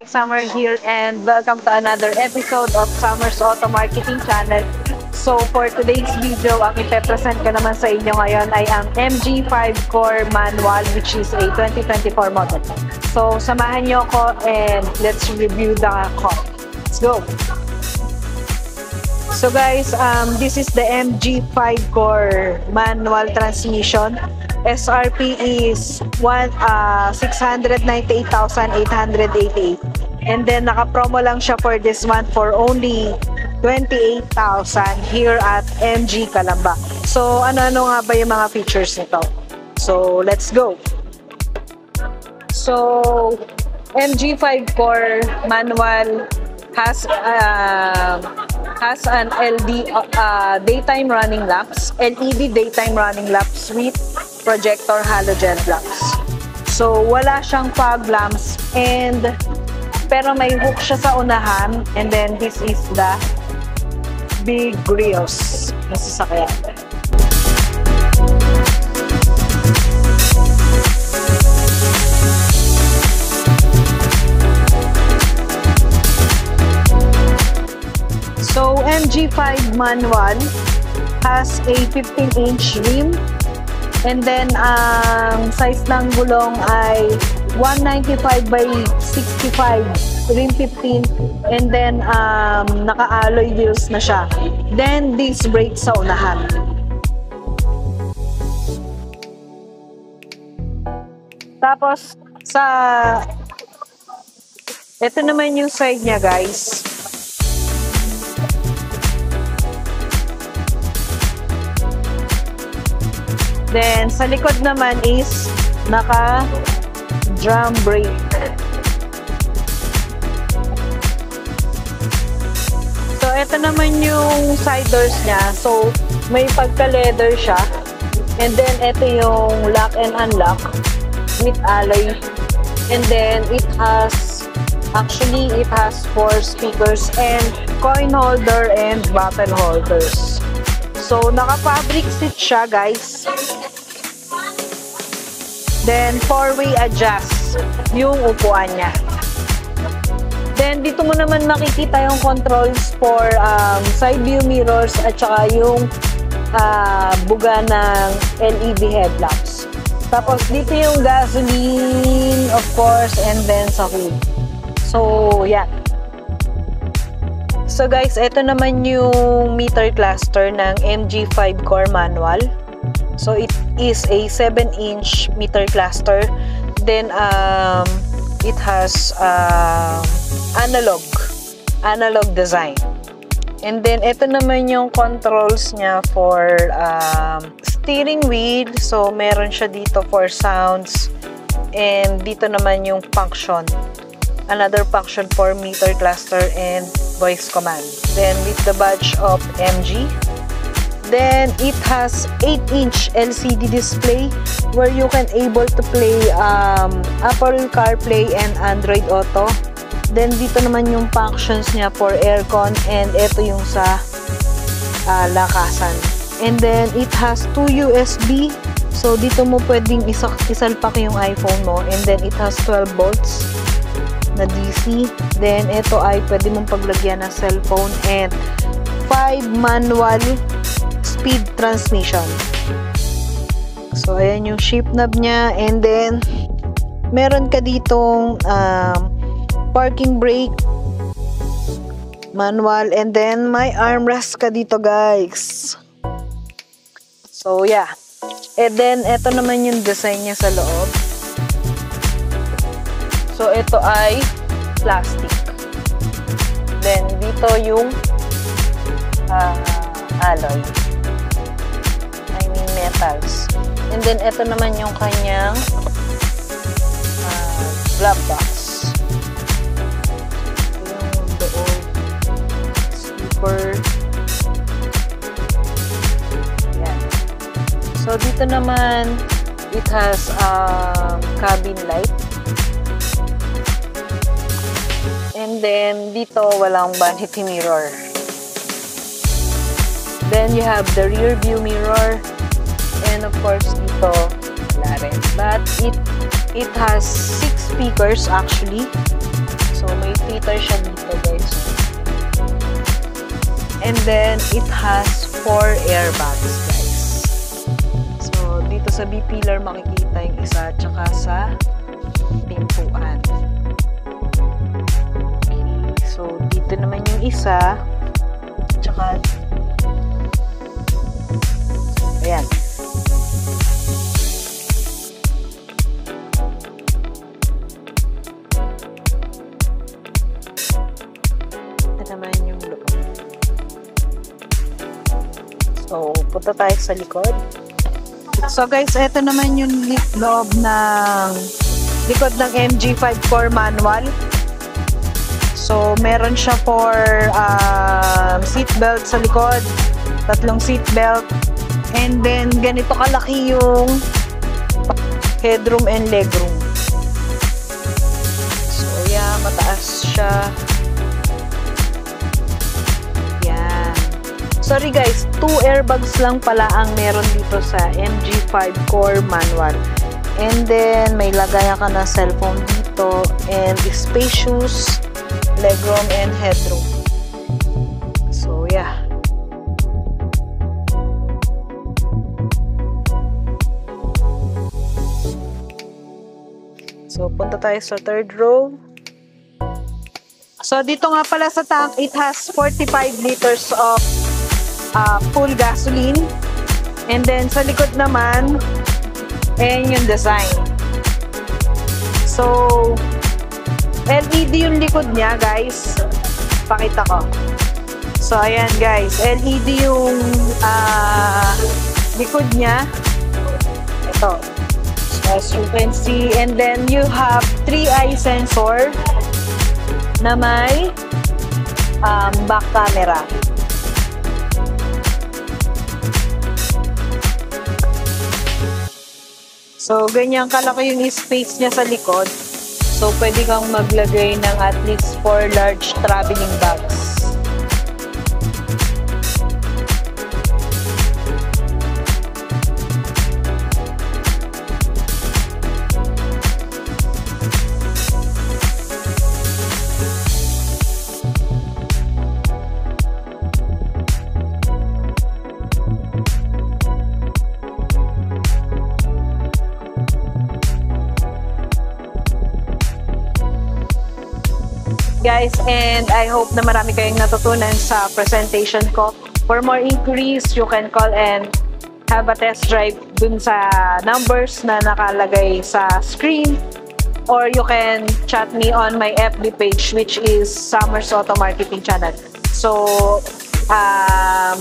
Summer here and welcome to another episode of Summer's Auto Marketing Channel. So for today's video, ang ipe-present ko naman sa inyo ngayon ay ang MG5 Core Manual which is a 2024 model. So samahan nyo ako and let's review the car. Let's go! So guys, this is the MG5 Core Manual Transmission. SRP is 698,888. And then naka-promo lang siya for this month for only 28,000 here at MG Calamba. So ano-ano nga ba yung mga features nito? So let's go. So MG5 Core Manual has an daytime running lamps, LED daytime running lamps with projector halogen lamps. So wala siyang fog lamps pero may hook siya sa unahan, and then this is the big grills na sasakyan. So MG5 manual has a 15-inch rim, and then ang size ng gulong ay 195 by 65 rim 15, and then naka-alloy wheels na siya. Then disc brakes sa unahan. Tapos ito naman yung side niya, guys. Then sa likod naman is naka-drum brake. So ito naman yung side doors niya. So may pagka-leather siya. And then ito yung lock and unlock with alloy. And then it has 4 speakers and coin holder and bottle holders. So naka-fabric seat siya, guys. Then 4-way adjust yung upuan niya. Then dito mo naman makikita yung controls for side view mirrors at saka yung buga ng LED headlamps. Tapos dito yung gasoline, of course, and then sa hood. So yeah. So guys, ito naman yung meter cluster ng MG5 Core Manual. So it is a 7-inch meter cluster. Then it has analog design. And then ito naman yung controls niya for steering wheel. So meron siya dito for sounds, and dito naman yung function. Another function for meter cluster and voice command. Then with the badge of MG. Then it has 8-inch LCD display where you can able to play Apple CarPlay and Android Auto. Then dito naman yung functions niya for aircon, and ito yung sa lakasan. And then it has 2 USB. So dito mo pwedeng isalpak yung iPhone mo, and then it has 12 volts na DC. Then ito ay pwede mong paglagyan ng cellphone, and 5 manual speed transmission. So ayan yung shift knob niya, and then meron ka ditong parking brake manual, and then may armrest ka dito, guys. So yeah. And then ito naman yung design niya sa loob. So ito ay plastic. Then dito yung alloy. Metals. And then ito naman yung kanyang glove box. Yung doon speaker. Yan. So dito naman it has cabin light. And then dito walang vanity mirror. Then you have the rear view mirror. And of course dito wala rin. But it has 6 speakers actually. So So, may tweeter siya dito, guys. And then, it has 4 airbags, guys. So, dito sa B-pillar makikita yung isa, tsaka sa pintuan. Okay. So, dito naman yung isa, tsaka ayan. Naman yung loob. So, punta tayo sa likod. So guys, ito naman yung loob ng likod ng MG5 core manual. So, meron siya for seat belt sa likod, 3 seat belt, and then ganito kalaki yung headroom and legroom. So, yeah, mataas siya. Sorry guys, 2 airbags lang pala ang meron dito sa MG5 core manual. And then, may lagayan ka na cellphone dito and spacious legroom and headroom. So, yeah. So, punta tayo sa 3rd row. So, dito nga pala sa tank, it has 45 liters of full gasoline. And then, sa likod naman, ayan yung design. So, LED yung likod niya, guys. Pakita ko. So, ayan, guys. LED yung likod niya. Ito. So, as you can see. And then, you have 3-eye sensor na may back camera. So, ganyan kalaki yung space niya sa likod. So, pwede kang maglagay ng at least 4 large traveling bags. Guys, and I hope na marami kayong natutunan sa presentation ko. For more inquiries, you can call and have a test drive dun sa numbers na nakalagay sa screen, or you can chat me on my FB page, which is Summers Auto Marketing Channel. So,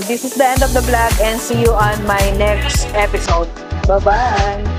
this is the end of the vlog and see you on my next episode. Bye-bye!